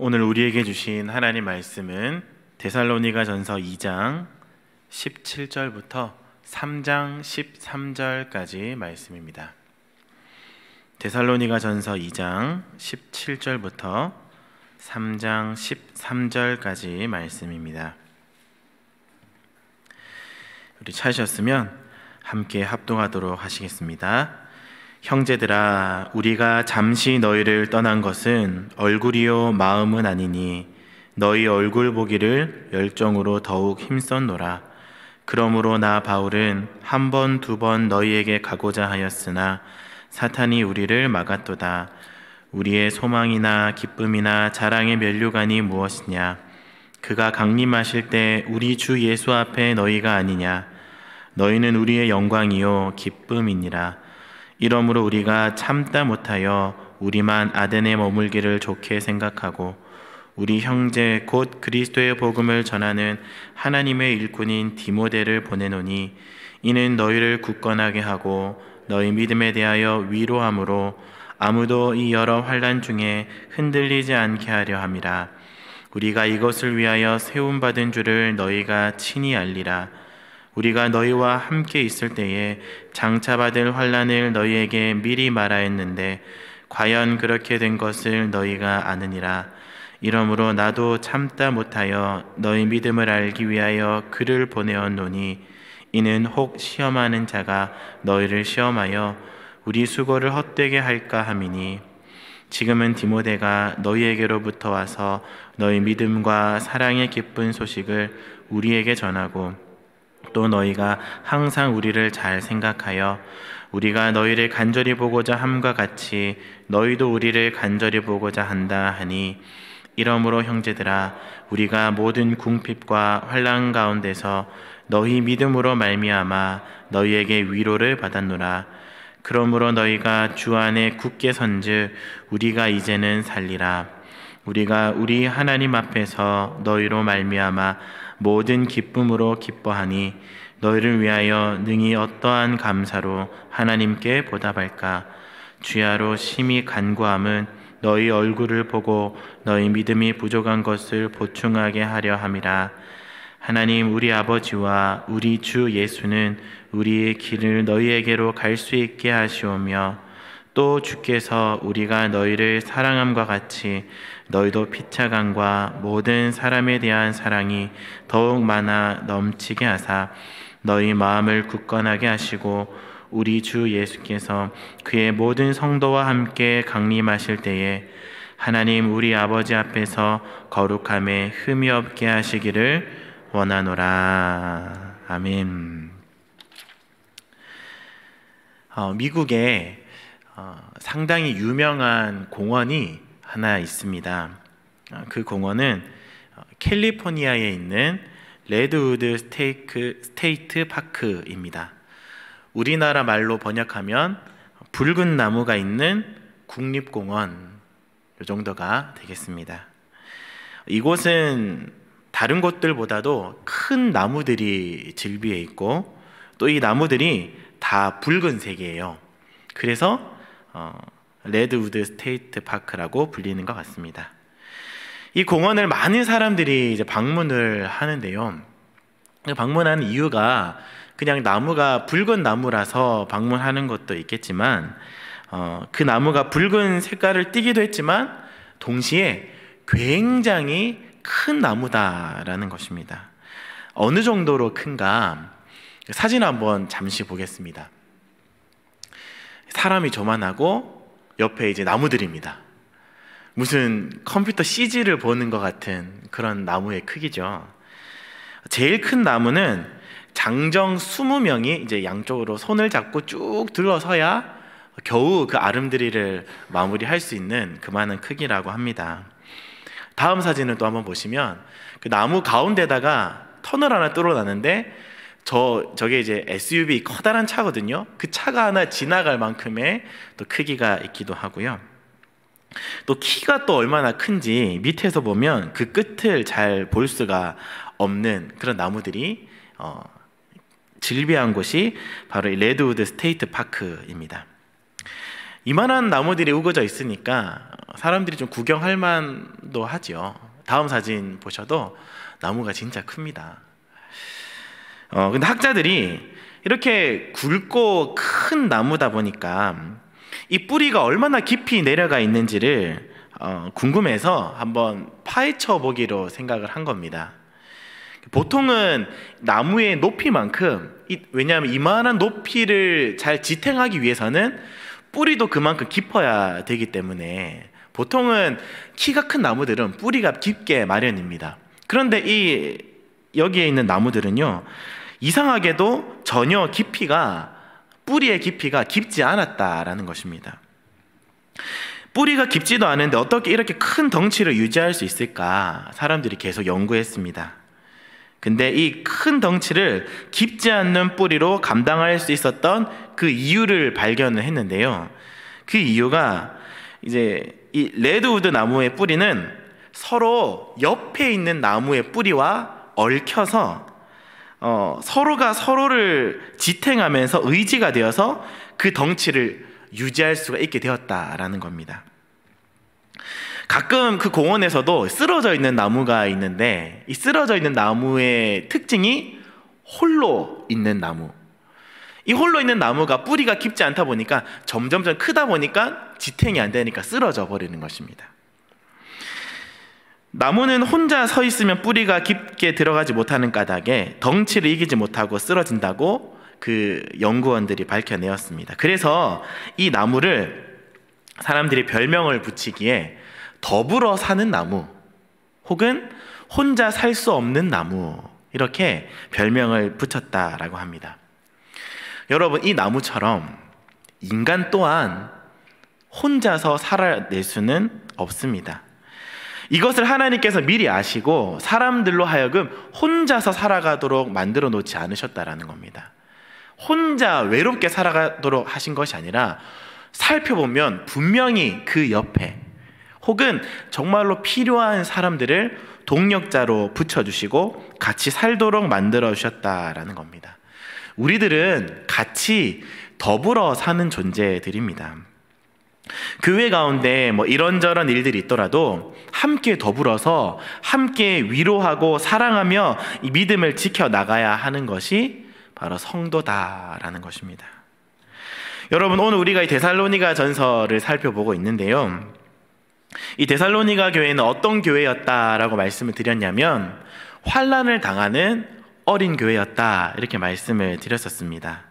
오늘 우리에게 주신 하나님 말씀은 데살로니가전서 2장 17절부터 3장 13절까지 말씀입니다. 데살로니가전서 2장 17절부터 3장 13절까지 말씀입니다. 우리 찾으셨으면 함께 합독하도록 하시겠습니다. 형제들아, 우리가 잠시 너희를 떠난 것은 얼굴이요 마음은 아니니 너희 얼굴 보기를 열정으로 더욱 힘썼노라. 그러므로 나 바울은 한 번, 두 번 너희에게 가고자 하였으나 사탄이 우리를 막았도다. 우리의 소망이나 기쁨이나 자랑의 면류관이 무엇이냐? 그가 강림하실 때 우리 주 예수 앞에 너희가 아니냐? 너희는 우리의 영광이요 기쁨이니라. 이러므로 우리가 참다 못하여 우리만 아덴에 머물기를 좋게 생각하고 우리 형제 곧 그리스도의 복음을 전하는 하나님의 일꾼인 디모데를 보내노니 이는 너희를 굳건하게 하고 너희 믿음에 대하여 위로함으로 아무도 이 여러 환난 중에 흔들리지 않게 하려 함이라. 우리가 이것을 위하여 세움받은 줄을 너희가 친히 알리라. 우리가 너희와 함께 있을 때에 장차 받을 환난을 너희에게 미리 말하였는데 과연 그렇게 된 것을 너희가 아느니라. 이러므로 나도 참다 못하여 너희 믿음을 알기 위하여 글을 보내었노니 이는 혹 시험하는 자가 너희를 시험하여 우리 수고를 헛되게 할까 함이니 지금은 디모데가 너희에게로부터 와서 너희 믿음과 사랑의 기쁜 소식을 우리에게 전하고 또 너희가 항상 우리를 잘 생각하여 우리가 너희를 간절히 보고자 함과 같이 너희도 우리를 간절히 보고자 한다 하니 이러므로 형제들아, 우리가 모든 궁핍과 환난 가운데서 너희 믿음으로 말미암아 너희에게 위로를 받았노라. 그러므로 너희가 주 안에 굳게 선즉 우리가 이제는 살리라. 우리가 우리 하나님 앞에서 너희로 말미암아 모든 기쁨으로 기뻐하니 너희를 위하여 능히 어떠한 감사로 하나님께 보답할까? 주야로 심히 간구함은 너희 얼굴을 보고 너희 믿음이 부족한 것을 보충하게 하려 함이라. 하나님 우리 아버지와 우리 주 예수는 우리의 길을 너희에게로 갈 수 있게 하시오며 또 주께서 우리가 너희를 사랑함과 같이 너희도 피차감과 모든 사람에 대한 사랑이 더욱 많아 넘치게 하사 너희 마음을 굳건하게 하시고 우리 주 예수께서 그의 모든 성도와 함께 강림하실 때에 하나님 우리 아버지 앞에서 거룩함에 흠이 없게 하시기를 원하노라. 아멘. 미국에 상당히 유명한 공원이 하나 있습니다. 그 공원은 캘리포니아에 있는 레드우드 스테이트 파크입니다. 우리나라 말로 번역하면 붉은 나무가 있는 국립공원, 이 정도가 되겠습니다. 이곳은 다른 곳들보다도 큰 나무들이 질비해 있고 또 이 나무들이 다 붉은색이에요. 그래서 레드우드 스테이트 파크라고 불리는 것 같습니다. 이 공원을 많은 사람들이 이제 방문을 하는데요. 방문하는 이유가 그냥 나무가 붉은 나무라서 방문하는 것도 있겠지만 그 나무가 붉은 색깔을 띠기도 했지만 동시에 굉장히 큰 나무다라는 것입니다. 어느 정도로 큰가 사진 한번 잠시 보겠습니다. 사람이 저만하고 옆에 이제 나무들입니다. 무슨 컴퓨터 CG를 보는 것 같은 그런 나무의 크기죠. 제일 큰 나무는 장정 20명이 이제 양쪽으로 손을 잡고 쭉 들어서야 겨우 그 아름드리를 마무리할 수 있는 그만한 크기라고 합니다. 다음 사진을 또 한번 보시면 그 나무 가운데다가 터널 하나 뚫어놨는데 저게 이제 SUV 커다란 차거든요. 그 차가 하나 지나갈 만큼의 또 크기가 있기도 하고요. 또 키가 또 얼마나 큰지 밑에서 보면 그 끝을 잘 볼 수가 없는 그런 나무들이 질비한 곳이 바로 이 레드우드 스테이트 파크입니다. 이만한 나무들이 우거져 있으니까 사람들이 좀 구경할 만도 하죠. 다음 사진 보셔도 나무가 진짜 큽니다. 근데 학자들이 이렇게 굵고 큰 나무다 보니까 이 뿌리가 얼마나 깊이 내려가 있는지를 궁금해서 한번 파헤쳐 보기로 생각을 한 겁니다. 보통은 나무의 높이만큼, 왜냐하면 이만한 높이를 잘 지탱하기 위해서는 뿌리도 그만큼 깊어야 되기 때문에 보통은 키가 큰 나무들은 뿌리가 깊게 마련입니다. 그런데 여기에 있는 나무들은요, 이상하게도 전혀 뿌리의 깊이가 깊지 않았다라는 것입니다. 뿌리가 깊지도 않은데 어떻게 이렇게 큰 덩치를 유지할 수 있을까 사람들이 계속 연구했습니다. 근데 이 큰 덩치를 깊지 않는 뿌리로 감당할 수 있었던 그 이유를 발견을 했는데요. 그 이유가 이제 이 레드우드 나무의 뿌리는 서로 옆에 있는 나무의 뿌리와 얽혀서 서로가 서로를 지탱하면서 의지가 되어서 그 덩치를 유지할 수가 있게 되었다라는 겁니다. 가끔 그 공원에서도 쓰러져 있는 나무가 있는데 이 쓰러져 있는 나무의 특징이 홀로 있는 나무. 이 홀로 있는 나무가 뿌리가 깊지 않다 보니까 점점점 크다 보니까 지탱이 안 되니까 쓰러져 버리는 것입니다. 나무는 혼자 서 있으면 뿌리가 깊게 들어가지 못하는 까닭에 덩치를 이기지 못하고 쓰러진다고 그 연구원들이 밝혀내었습니다. 그래서 이 나무를 사람들이 별명을 붙이기에 더불어 사는 나무 혹은 혼자 살 수 없는 나무, 이렇게 별명을 붙였다라고 합니다. 여러분, 이 나무처럼 인간 또한 혼자서 살아낼 수는 없습니다. 이것을 하나님께서 미리 아시고 사람들로 하여금 혼자서 살아가도록 만들어 놓지 않으셨다라는 겁니다. 혼자 외롭게 살아가도록 하신 것이 아니라 살펴보면 분명히 그 옆에 혹은 정말로 필요한 사람들을 동력자로 붙여주시고 같이 살도록 만들어 주셨다라는 겁니다. 우리들은 같이 더불어 사는 존재들입니다. 교회 가운데 이런저런 일들이 있더라도 함께 더불어서 함께 위로하고 사랑하며 이 믿음을 지켜나가야 하는 것이 바로 성도다라는 것입니다. 여러분, 오늘 우리가 이 데살로니가 전서를 살펴보고 있는데요, 이 데살로니가 교회는 어떤 교회였다라고 말씀을 드렸냐면 환난을 당하는 어린 교회였다, 이렇게 말씀을 드렸었습니다.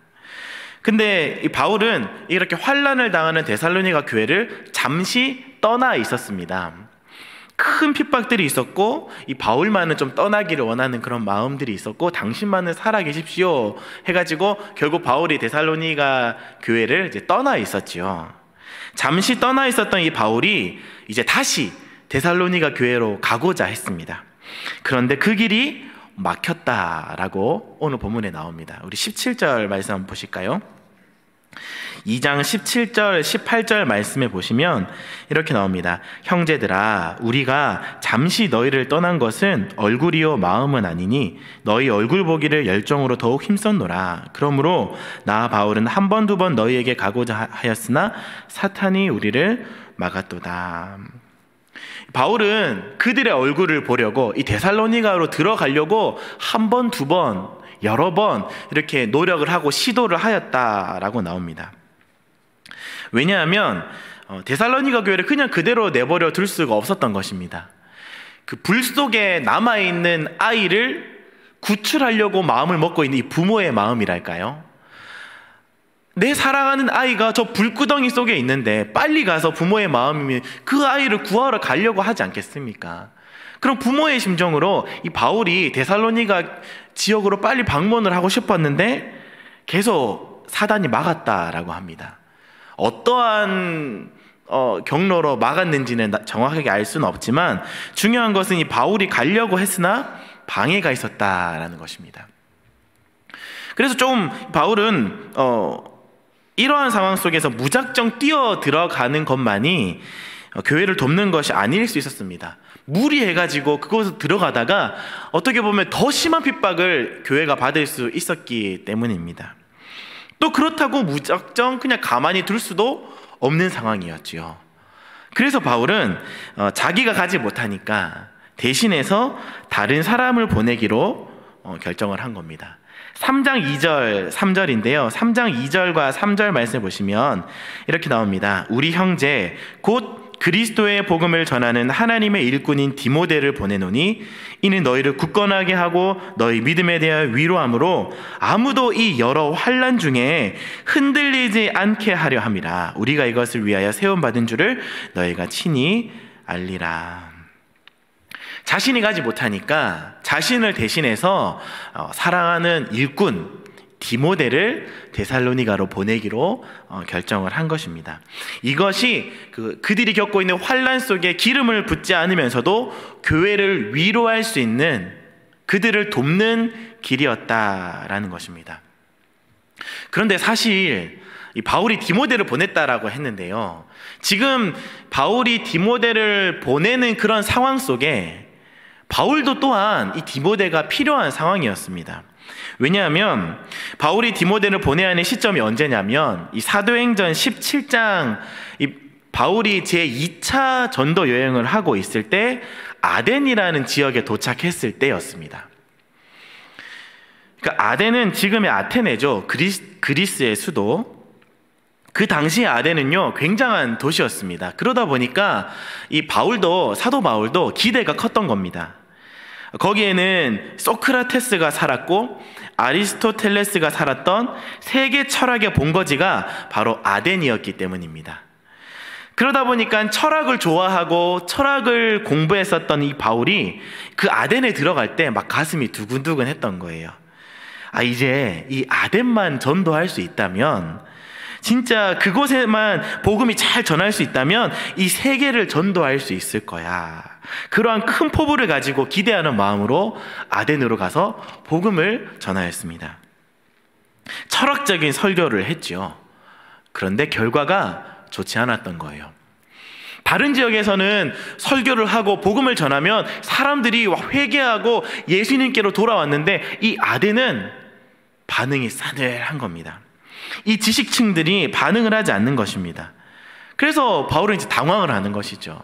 근데 이 바울은 이렇게 환난을 당하는 데살로니가 교회를 잠시 떠나 있었습니다. 큰 핍박들이 있었고 이 바울만은 좀 떠나기를 원하는 그런 마음들이 있었고 당신만은 살아 계십시오 해가지고 결국 바울이 데살로니가 교회를 이제 떠나 있었지요. 잠시 떠나 있었던 이 바울이 이제 다시 데살로니가 교회로 가고자 했습니다. 그런데 그 길이 막혔다라고 오늘 본문에 나옵니다. 우리 17절 말씀 한번 보실까요? 2장 17절 18절 말씀에 보시면 이렇게 나옵니다. 형제들아, 우리가 잠시 너희를 떠난 것은 얼굴이요 마음은 아니니 너희 얼굴 보기를 열정으로 더욱 힘썼노라. 그러므로 나 바울은 한 번 두 번 너희에게 가고자 하였으나 사탄이 우리를 막았도다. 바울은 그들의 얼굴을 보려고 이 데살로니가로 들어가려고 한 번, 두 번, 여러 번 이렇게 노력을 하고 시도를 하였다라고 나옵니다. 왜냐하면 데살로니가 교회를 그냥 그대로 내버려 둘 수가 없었던 것입니다. 그 불 속에 남아있는 아이를 구출하려고 마음을 먹고 있는 이 부모의 마음이랄까요? 내 사랑하는 아이가 저 불구덩이 속에 있는데 빨리 가서 부모의 마음이면 그 아이를 구하러 가려고 하지 않겠습니까? 그럼 부모의 심정으로 이 바울이 데살로니가 지역으로 빨리 방문을 하고 싶었는데 계속 사단이 막았다라고 합니다. 어떠한 경로로 막았는지는 정확하게 알 수는 없지만 중요한 것은 이 바울이 가려고 했으나 방해가 있었다라는 것입니다. 그래서 좀 바울은 이러한 상황 속에서 무작정 뛰어 들어가는 것만이 교회를 돕는 것이 아닐 수 있었습니다. 무리해가지고 그곳에 들어가다가 어떻게 보면 더 심한 핍박을 교회가 받을 수 있었기 때문입니다. 또 그렇다고 무작정 그냥 가만히 둘 수도 없는 상황이었지요. 그래서 바울은 자기가 가지 못하니까 대신해서 다른 사람을 보내기로 결정을 한 겁니다. 3장 2절 3절인데요 3장 2절과 3절 말씀을 보시면 이렇게 나옵니다. 우리 형제 곧 그리스도의 복음을 전하는 하나님의 일꾼인 디모데를 보내노니 이는 너희를 굳건하게 하고 너희 믿음에 대하여 위로함으로 아무도 이 여러 환난 중에 흔들리지 않게 하려 함이라. 우리가 이것을 위하여 세움받은 줄을 너희가 친히 알리라. 자신이 가지 못하니까 자신을 대신해서 사랑하는 일꾼 디모데를 데살로니가로 보내기로 결정을 한 것입니다. 이것이 그들이 겪고 있는 환난 속에 기름을 붓지 않으면서도 교회를 위로할 수 있는, 그들을 돕는 길이었다라는 것입니다. 그런데 사실 이 바울이 디모데를 보냈다라고 했는데요, 지금 바울이 디모데를 보내는 그런 상황 속에 바울도 또한 이 디모데가 필요한 상황이었습니다. 왜냐하면 바울이 디모데를 보내야 하는 시점이 언제냐면 이 사도행전 17장, 이 바울이 제2차 전도 여행을 하고 있을 때 아덴이라는 지역에 도착했을 때였습니다. 그러니까 아덴은 지금의 아테네죠. 그리스의 수도. 그 당시에 아덴은요 굉장한 도시였습니다. 그러다 보니까 이 사도 바울도 기대가 컸던 겁니다. 거기에는 소크라테스가 살았고 아리스토텔레스가 살았던 세계 철학의 본거지가 바로 아덴이었기 때문입니다. 그러다 보니까 철학을 좋아하고 철학을 공부했었던 이 바울이 그 아덴에 들어갈 때 막 가슴이 두근두근 했던 거예요. 이제 이 아덴만 전도할 수 있다면, 진짜 그곳에만 복음이 잘 전할 수 있다면 이 세계를 전도할 수 있을 거야. 그러한 큰 포부를 가지고 기대하는 마음으로 아덴으로 가서 복음을 전하였습니다. 철학적인 설교를 했죠. 그런데 결과가 좋지 않았던 거예요. 다른 지역에서는 설교를 하고 복음을 전하면 사람들이 회개하고 예수님께로 돌아왔는데 이 아덴은 반응이 싸늘한 겁니다. 이 지식층들이 반응을 하지 않는 것입니다. 그래서 바울은 이제 당황을 하는 것이죠.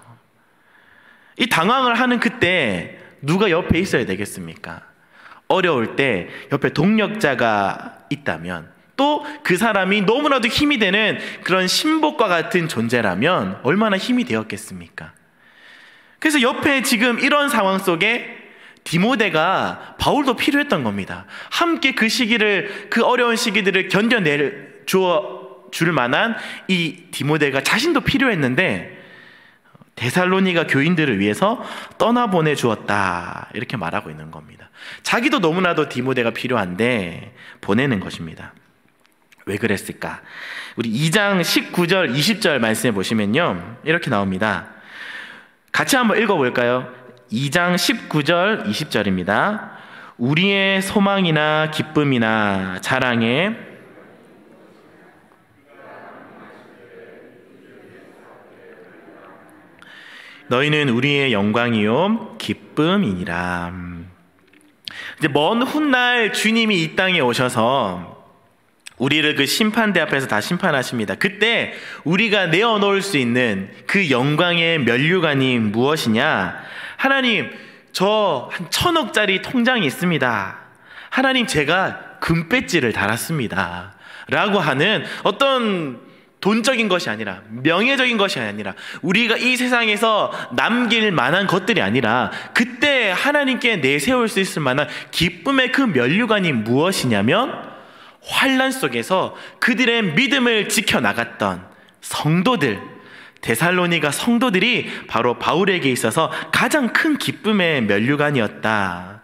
이 당황을 하는 그때 누가 옆에 있어야 되겠습니까? 어려울 때 옆에 동력자가 있다면, 또 그 사람이 너무나도 힘이 되는 그런 신복과 같은 존재라면 얼마나 힘이 되었겠습니까? 그래서 옆에 지금 이런 상황 속에 디모데가 바울도 필요했던 겁니다. 함께 그 어려운 시기들을 견뎌낼 줄 만한 이 디모데가 자신도 필요했는데 데살로니가 교인들을 위해서 떠나보내 주었다, 이렇게 말하고 있는 겁니다. 자기도 너무나도 디모데가 필요한데 보내는 것입니다. 왜 그랬을까? 우리 2장 19절 20절 말씀해 보시면요 이렇게 나옵니다. 같이 한번 읽어볼까요? 2장 19절 20절입니다. 우리의 소망이나 기쁨이나 자랑에 너희는 우리의 영광이요 기쁨이니라. 이제 먼 훗날 주님이 이 땅에 오셔서 우리를 그 심판대 앞에서 다 심판하십니다. 그때 우리가 내어놓을 수 있는 그 영광의 면류관이 무엇이냐? 하나님, 저 한 1,000억짜리 통장이 있습니다. 하나님, 제가 금배지를 달았습니다. 라고 하는 어떤 돈적인 것이 아니라, 명예적인 것이 아니라, 우리가 이 세상에서 남길 만한 것들이 아니라 그때 하나님께 내세울 수 있을 만한 기쁨의 그 면류관이 무엇이냐면 환난 속에서 그들의 믿음을 지켜나갔던 성도들, 데살로니가 성도들이 바로 바울에게 있어서 가장 큰 기쁨의 면류관이었다.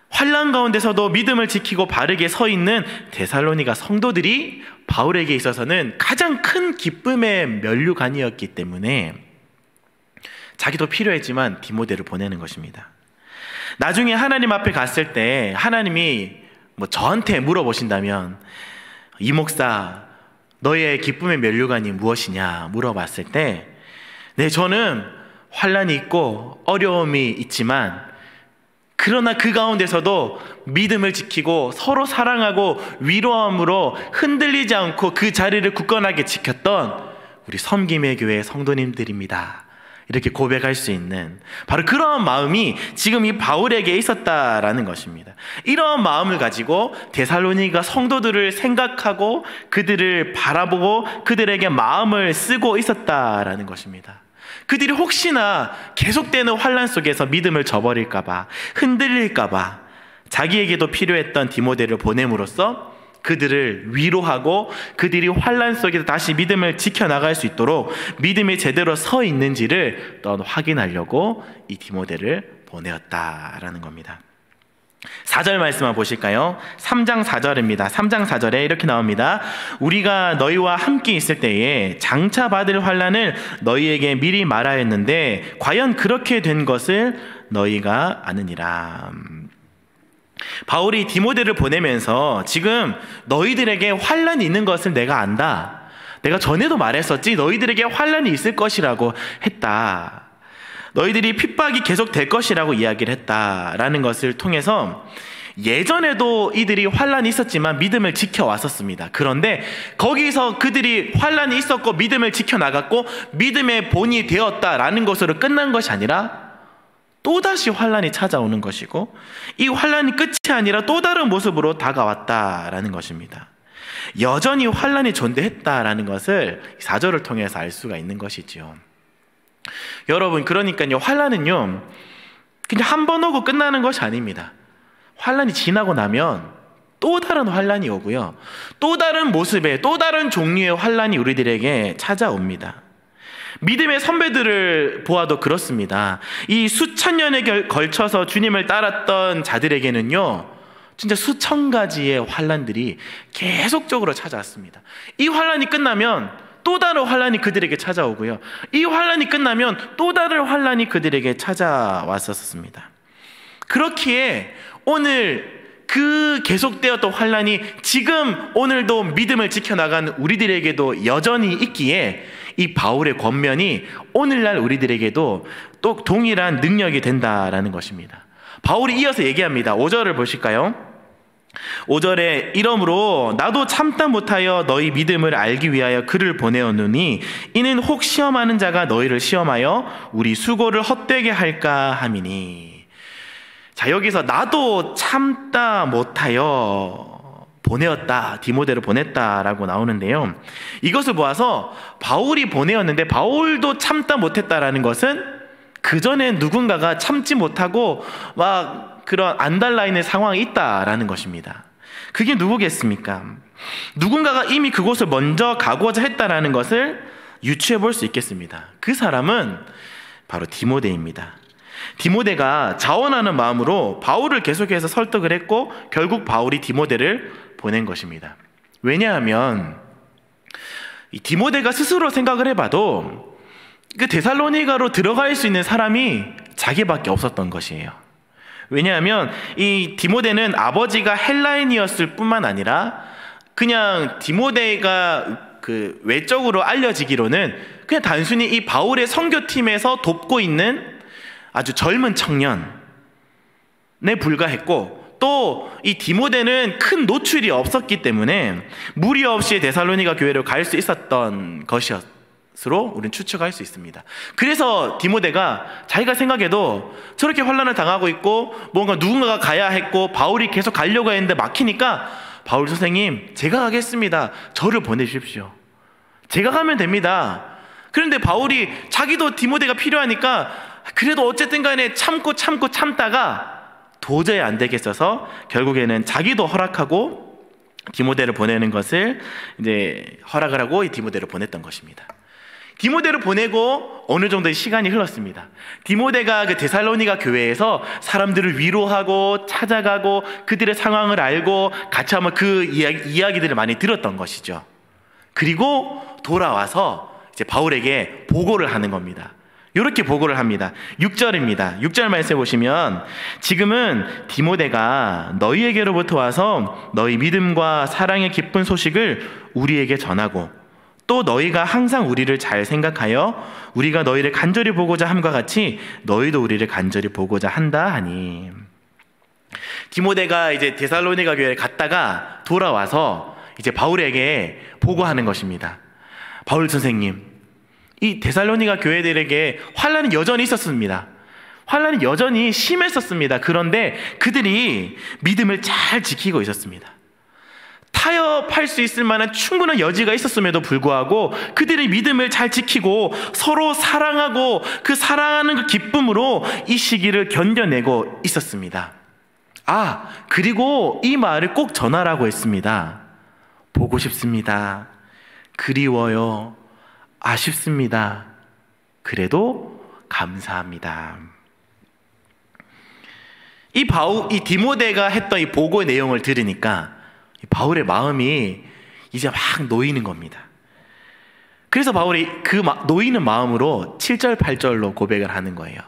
환난 가운데서도 믿음을 지키고 바르게 서 있는 데살로니가 성도들이 바울에게 있어서는 가장 큰 기쁨의 면류관이었기 때문에 자기도 필요했지만 디모데를 보내는 것입니다. 나중에 하나님 앞에 갔을 때 하나님이 저한테 물어보신다면, 이 목사, 너의 기쁨의 면류관이 무엇이냐 물어봤을 때, 네, 저는 환난이 있고 어려움이 있지만 그러나 그 가운데서도 믿음을 지키고 서로 사랑하고 위로함으로 흔들리지 않고 그 자리를 굳건하게 지켰던 우리 섬김의 교회 성도님들입니다. 이렇게 고백할 수 있는 바로 그런 마음이 지금 이 바울에게 있었다라는 것입니다. 이런 마음을 가지고 데살로니가 성도들을 생각하고 그들을 바라보고 그들에게 마음을 쓰고 있었다라는 것입니다. 그들이 혹시나 계속되는 환난 속에서 믿음을 저버릴까 봐, 흔들릴까 봐 자기에게도 필요했던 디모데를 보냄으로써 그들을 위로하고 그들이 환난 속에서 다시 믿음을 지켜나갈 수 있도록 믿음이 제대로 서 있는지를 또 확인하려고 이 디모데를 보내었다라는 겁니다. 4절 말씀만 보실까요? 3장 4절입니다. 3장 4절에 이렇게 나옵니다. 우리가 너희와 함께 있을 때에 장차 받을 환난을 너희에게 미리 말하였는데 과연 그렇게 된 것을 너희가 아느니라. 바울이 디모데를 보내면서 지금 너희들에게 환난이 있는 것을 내가 안다. 내가 전에도 말했었지. 너희들에게 환난이 있을 것이라고 했다. 너희들이 핍박이 계속 될 것이라고 이야기를 했다라는 것을 통해서 예전에도 이들이 환난이 있었지만 믿음을 지켜왔었습니다. 그런데 거기서 그들이 환난이 있었고 믿음을 지켜나갔고 믿음의 본이 되었다라는 것으로 끝난 것이 아니라 또다시 환난이 찾아오는 것이고 이 환난이 끝이 아니라 또 다른 모습으로 다가왔다라는 것입니다. 여전히 환난이 존재했다라는 것을 4절을 통해서 알 수가 있는 것이지요. 여러분, 그러니까요, 환난은요 그냥 한 번 오고 끝나는 것이 아닙니다. 환난이 지나고 나면 또 다른 환난이 오고요, 또 다른 모습의 또 다른 종류의 환난이 우리들에게 찾아옵니다. 믿음의 선배들을 보아도 그렇습니다. 이 수천 년에 걸쳐서 주님을 따랐던 자들에게는요 진짜 수천 가지의 환난들이 계속적으로 찾아왔습니다. 이 환난이 끝나면 또 다른 환난이 그들에게 찾아오고요, 이 환난이 끝나면 또 다른 환난이 그들에게 찾아왔었습니다. 그렇기에 오늘 그 계속되었던 환난이 지금 오늘도 믿음을 지켜나간 우리들에게도 여전히 있기에 이 바울의 권면이 오늘날 우리들에게도 또 동일한 능력이 된다라는 것입니다. 바울이 이어서 얘기합니다. 5절을 보실까요? 5절에 이러므로 나도 참다 못하여 너희 믿음을 알기 위하여 그를 보내었노니 이는 혹 시험하는 자가 너희를 시험하여 우리 수고를 헛되게 할까 함이니. 자, 여기서 나도 참다 못하여 보내었다, 디모데를 보냈다라고 나오는데요, 이것을 보아서 바울이 보내었는데 바울도 참다 못했다라는 것은 그 전에 누군가가 참지 못하고 막 그런 안달나 있는 상황이 있다라는 것입니다. 그게 누구겠습니까? 누군가가 이미 그곳을 먼저 가고자 했다라는 것을 유추해 볼 수 있겠습니다. 그 사람은 바로 디모데입니다. 디모데가 자원하는 마음으로 바울을 계속해서 설득을 했고 결국 바울이 디모데를 보낸 것입니다. 왜냐하면 이 디모데가 스스로 생각을 해봐도 그 데살로니가로 들어갈 수 있는 사람이 자기밖에 없었던 것이에요. 왜냐하면 이 디모데는 아버지가 헬라인이었을 뿐만 아니라 그냥 디모데가 그 외적으로 알려지기로는 그냥 단순히 이 바울의 선교팀에서 돕고 있는 아주 젊은 청년에 불과했고, 또 이 디모데는 큰 노출이 없었기 때문에 무리 없이 데살로니가 교회로 갈 수 있었던 것이었으로 우리는 추측할 수 있습니다. 그래서 디모데가 자기가 생각해도 저렇게 환난을 당하고 있고 뭔가 누군가가 가야 했고 바울이 계속 가려고 했는데 막히니까 바울 선생님, 제가 가겠습니다. 저를 보내주십시오. 제가 가면 됩니다. 그런데 바울이 자기도 디모데가 필요하니까 그래도 어쨌든 간에 참다가 도저히 안 되겠어서 결국에는 자기도 허락하고 디모데를 보내는 것을 이제 허락을 하고 이 디모데를 보냈던 것입니다. 디모데를 보내고 어느 정도의 시간이 흘렀습니다. 디모데가 그 데살로니가 교회에서 사람들을 위로하고 찾아가고 그들의 상황을 알고 같이 한번 그 이야기들을 많이 들었던 것이죠. 그리고 돌아와서 이제 바울에게 보고를 하는 겁니다. 이렇게 보고를 합니다. 6절입니다. 6절 말씀해 보시면 지금은 디모데가 너희에게로부터 와서 너희 믿음과 사랑의 기쁜 소식을 우리에게 전하고 또 너희가 항상 우리를 잘 생각하여 우리가 너희를 간절히 보고자 함과 같이 너희도 우리를 간절히 보고자 한다 하니. 디모데가 이제 데살로니가 교회에 갔다가 돌아와서 이제 바울에게 보고하는 것입니다. 바울 선생님, 이 데살로니가 교회들에게 환난이 여전히 있었습니다. 환난이 여전히 심했었습니다. 그런데 그들이 믿음을 잘 지키고 있었습니다. 타협할 수 있을 만한 충분한 여지가 있었음에도 불구하고 그들이 믿음을 잘 지키고 서로 사랑하고 그 사랑하는 그 기쁨으로 이 시기를 견뎌내고 있었습니다. 그리고 이 말을 꼭 전하라고 했습니다. 보고 싶습니다. 그리워요. 아쉽습니다. 그래도 감사합니다. 이 디모데가 했던 이 보고의 내용을 들으니까 바울의 마음이 이제 막 놓이는 겁니다. 그래서 바울이 그 놓이는 마음으로 7절 8절로 고백을 하는 거예요.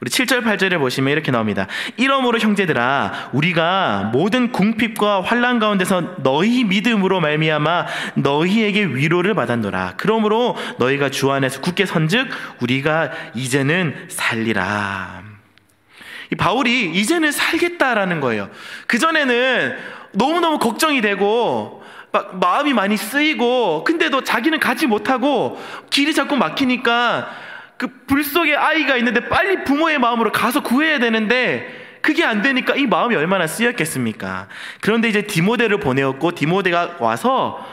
우리 7절 8절에 보시면 이렇게 나옵니다. 이러므로 형제들아 우리가 모든 궁핍과 환난 가운데서 너희 믿음으로 말미암아 너희에게 위로를 받았노라. 그러므로 너희가 주 안에서 굳게 선즉 우리가 이제는 살리라. 이 바울이 이제는 살겠다라는 거예요. 그전에는 너무너무 걱정이 되고 막 마음이 많이 쓰이고 근데도 자기는 가지 못하고 길이 자꾸 막히니까 그 불 속에 아이가 있는데 빨리 부모의 마음으로 가서 구해야 되는데 그게 안 되니까 이 마음이 얼마나 쓰였겠습니까? 그런데 이제 디모데를 보내었고 디모데가 와서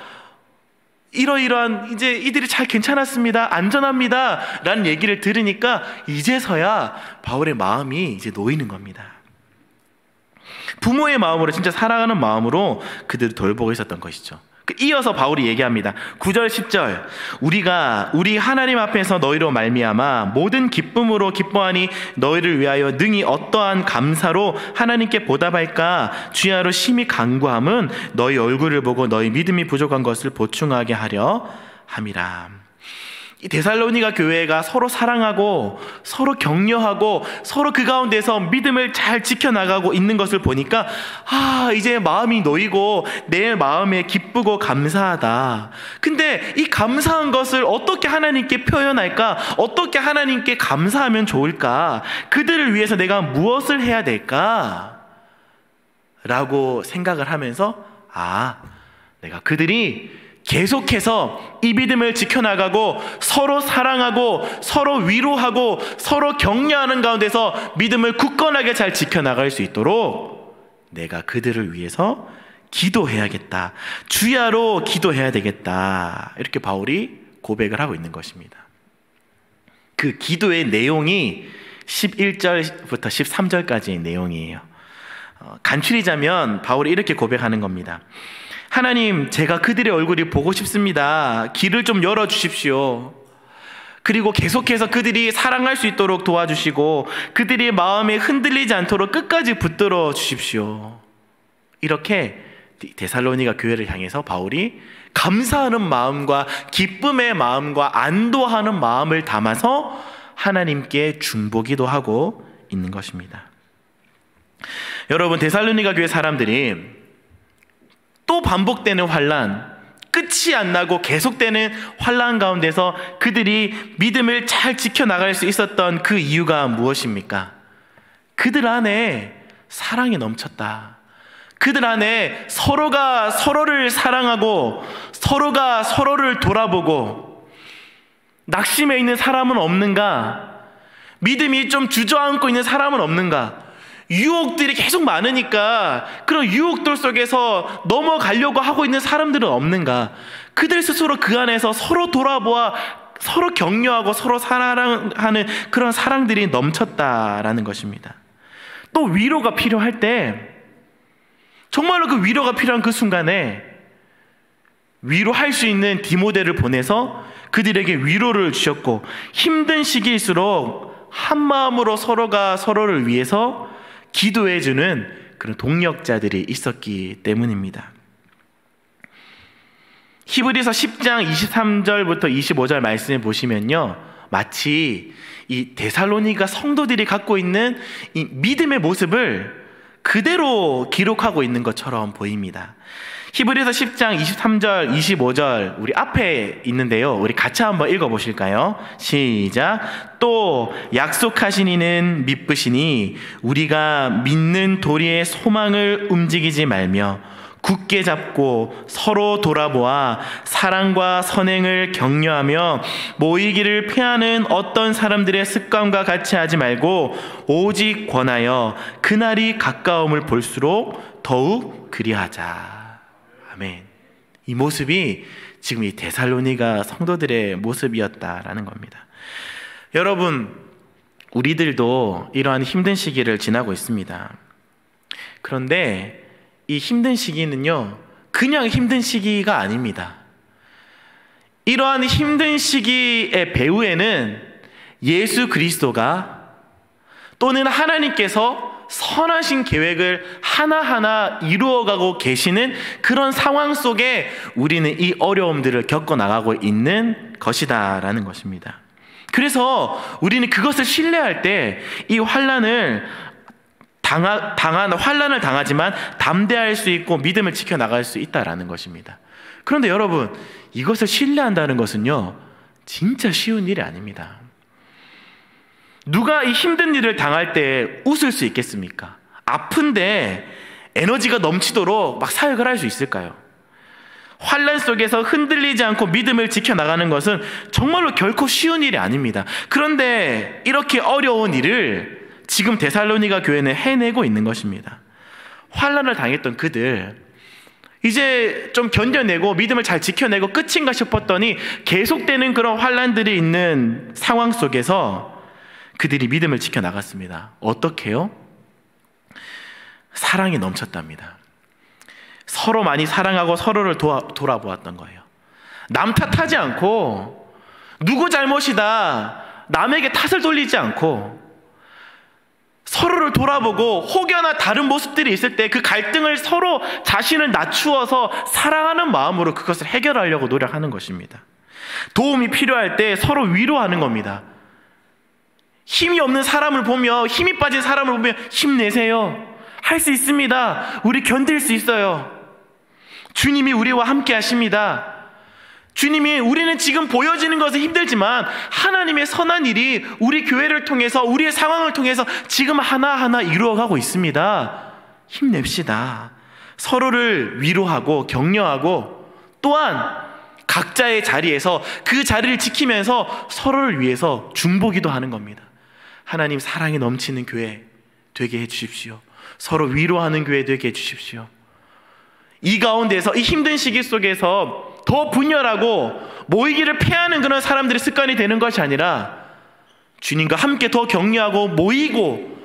이러이러한 이제 이들이 잘 괜찮았습니다. 안전합니다. 라는 얘기를 들으니까 이제서야 바울의 마음이 이제 놓이는 겁니다. 부모의 마음으로 진짜 사랑하는 마음으로 그들을 돌보고 있었던 것이죠. 이어서 바울이 얘기합니다. 9절 10절 우리 하나님 앞에서 너희로 말미암아 모든 기쁨으로 기뻐하니 너희를 위하여 능히 어떠한 감사로 하나님께 보답할까 주야로 심히 간구함은 너희 얼굴을 보고 너희 믿음이 부족한 것을 보충하게 하려 함이라. 이 데살로니가 교회가 서로 사랑하고 서로 격려하고 서로 그 가운데서 믿음을 잘 지켜나가고 있는 것을 보니까 이제 마음이 놓이고 내 마음에 기쁘고 감사하다. 근데 이 감사한 것을 어떻게 하나님께 표현할까? 어떻게 하나님께 감사하면 좋을까? 그들을 위해서 내가 무엇을 해야 될까? 라고 생각을 하면서 내가 그들이 계속해서 이 믿음을 지켜나가고 서로 사랑하고 서로 위로하고 서로 격려하는 가운데서 믿음을 굳건하게 잘 지켜나갈 수 있도록 내가 그들을 위해서 기도해야겠다. 주야로 기도해야 되겠다. 이렇게 바울이 고백을 하고 있는 것입니다. 그 기도의 내용이 11절부터 13절까지의 내용이에요. 간추리자면 바울이 이렇게 고백하는 겁니다. 하나님, 제가 그들의 얼굴이 보고 싶습니다. 길을 좀 열어주십시오. 그리고 계속해서 그들이 사랑할 수 있도록 도와주시고 그들의 마음에 흔들리지 않도록 끝까지 붙들어 주십시오. 이렇게 데살로니가 교회를 향해서 바울이 감사하는 마음과 기쁨의 마음과 안도하는 마음을 담아서 하나님께 중보기도 하고 있는 것입니다. 여러분, 데살로니가 교회 사람들이 또 반복되는 환난, 끝이 안 나고 계속되는 환난 가운데서 그들이 믿음을 잘 지켜나갈 수 있었던 그 이유가 무엇입니까? 그들 안에 사랑이 넘쳤다. 그들 안에 서로가 서로를 사랑하고 서로가 서로를 돌아보고 낙심해 있는 사람은 없는가? 믿음이 좀 주저앉고 있는 사람은 없는가? 유혹들이 계속 많으니까 그런 유혹들 속에서 넘어가려고 하고 있는 사람들은 없는가? 그들 스스로 그 안에서 서로 돌아보아 서로 격려하고 서로 사랑하는 그런 사랑들이 넘쳤다라는 것입니다. 또 위로가 필요할 때 정말로 그 위로가 필요한 그 순간에 위로할 수 있는 디모데를 보내서 그들에게 위로를 주셨고 힘든 시기일수록 한 마음으로 서로가 서로를 위해서 기도해주는 그런 동력자들이 있었기 때문입니다. 히브리서 10장 23절부터 25절 말씀을 보시면요, 마치 이 데살로니가 성도들이 갖고 있는 이 믿음의 모습을 그대로 기록하고 있는 것처럼 보입니다. 히브리서 10장 23절 25절 우리 앞에 있는데요, 우리 같이 한번 읽어보실까요? 시작. 또 약속하신 이는 미쁘시니 우리가 믿는 도리의 소망을 움직이지 말며 굳게 잡고 서로 돌아보아 사랑과 선행을 격려하며 모이기를 피하는 어떤 사람들의 습관과 같이 하지 말고 오직 권하여 그날이 가까움을 볼수록 더욱 그리하자. 아멘. 이 모습이 지금 이 데살로니가 성도들의 모습이었다라는 겁니다. 여러분, 우리들도 이러한 힘든 시기를 지나고 있습니다. 그런데 이 힘든 시기는요, 그냥 힘든 시기가 아닙니다. 이러한 힘든 시기의 배후에는 예수 그리스도가 또는 하나님께서 선하신 계획을 하나하나 이루어가고 계시는 그런 상황 속에 우리는 이 어려움들을 겪어나가고 있는 것이다라는 것입니다. 그래서 우리는 그것을 신뢰할 때 이 환난을 당하지만 담대할 수 있고 믿음을 지켜나갈 수 있다라는 것입니다. 그런데 여러분, 이것을 신뢰한다는 것은요, 진짜 쉬운 일이 아닙니다. 누가 이 힘든 일을 당할 때 웃을 수 있겠습니까? 아픈데 에너지가 넘치도록 막 사역을 할 수 있을까요? 환난 속에서 흔들리지 않고 믿음을 지켜나가는 것은 정말로 결코 쉬운 일이 아닙니다. 그런데 이렇게 어려운 일을 지금 데살로니가 교회는 해내고 있는 것입니다. 환난을 당했던 그들, 이제 좀 견뎌내고 믿음을 잘 지켜내고 끝인가 싶었더니 계속되는 그런 환난들이 있는 상황 속에서 그들이 믿음을 지켜나갔습니다. 어떻게요? 사랑이 넘쳤답니다. 서로 많이 사랑하고 서로를 돌아보았던 거예요. 남 탓하지 않고, 누구 잘못이다 남에게 탓을 돌리지 않고 서로를 돌아보고 혹여나 다른 모습들이 있을 때 그 갈등을 서로 자신을 낮추어서 사랑하는 마음으로 그것을 해결하려고 노력하는 것입니다. 도움이 필요할 때 서로 위로하는 겁니다. 힘이 없는 사람을 보며, 힘이 빠진 사람을 보며 힘내세요. 할 수 있습니다. 우리 견딜 수 있어요. 주님이 우리와 함께 하십니다. 주님이, 우리는 지금 보여지는 것은 힘들지만 하나님의 선한 일이 우리 교회를 통해서, 우리의 상황을 통해서 지금 하나하나 이루어가고 있습니다. 힘냅시다. 서로를 위로하고 격려하고, 또한 각자의 자리에서 그 자리를 지키면서 서로를 위해서 중보기도 하는 겁니다. 하나님, 사랑이 넘치는 교회 되게 해주십시오. 서로 위로하는 교회 되게 해주십시오. 이 가운데서, 이 힘든 시기 속에서 더 분열하고 모이기를 패하는 그런 사람들의 습관이 되는 것이 아니라 주님과 함께 더 격려하고 모이고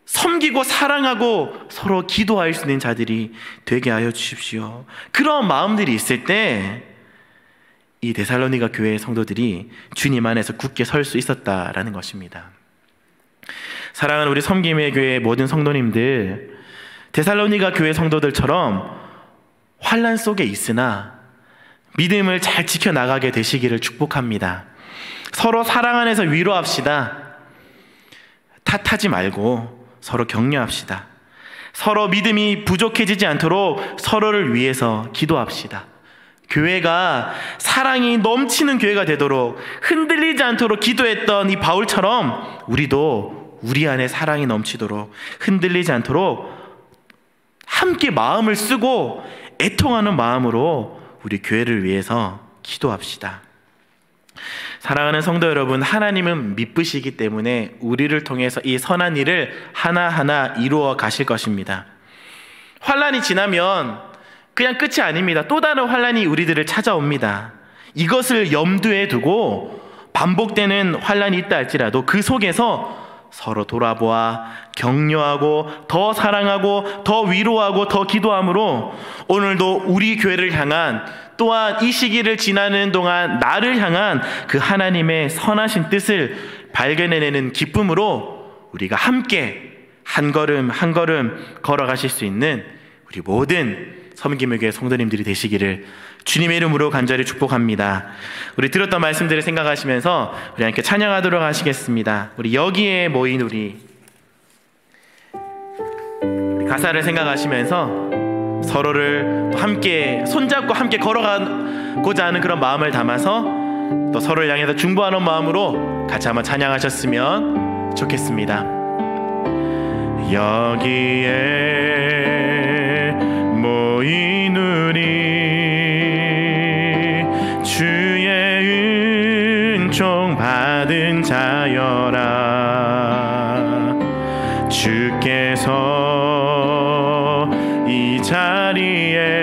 섬기고 사랑하고 서로 기도할 수 있는 자들이 되게 하여 주십시오. 그런 마음들이 있을 때 이 데살로니가 교회의 성도들이 주님 안에서 굳게 설 수 있었다라는 것입니다. 사랑하는 우리 섬김의 교회의 모든 성도님들, 데살로니가 교회 성도들처럼 환난 속에 있으나 믿음을 잘 지켜나가게 되시기를 축복합니다. 서로 사랑 안에서 위로합시다. 탓하지 말고 서로 격려합시다. 서로 믿음이 부족해지지 않도록 서로를 위해서 기도합시다. 교회가 사랑이 넘치는 교회가 되도록, 흔들리지 않도록 기도했던 이 바울처럼 우리도 우리 안에 사랑이 넘치도록, 흔들리지 않도록 함께 마음을 쓰고 애통하는 마음으로 우리 교회를 위해서 기도합시다. 사랑하는 성도 여러분, 하나님은 미쁘시기 때문에 우리를 통해서 이 선한 일을 하나하나 이루어 가실 것입니다. 환난이 지나면 그냥 끝이 아닙니다. 또 다른 환난이 우리들을 찾아옵니다. 이것을 염두에 두고 반복되는 환난이 있다 할지라도 그 속에서 서로 돌아보아 격려하고 더 사랑하고 더 위로하고 더 기도함으로 오늘도 우리 교회를 향한, 또한 이 시기를 지나는 동안 나를 향한 그 하나님의 선하신 뜻을 발견해내는 기쁨으로 우리가 함께 한 걸음 한 걸음 걸어가실 수 있는 우리 모든 섬김의 교회 성도님들이 되시기를 주님의 이름으로 간절히 축복합니다. 우리 들었던 말씀들을 생각하시면서 우리 함께 찬양하도록 하시겠습니다. 우리 여기에 모인 우리 가사를 생각하시면서 서로를 함께 손잡고 함께 걸어가고자 하는 그런 마음을 담아서 또 서로를 향해서 중보하는 마음으로 같이 한번 찬양하셨으면 좋겠습니다. 여기에 모인 자리에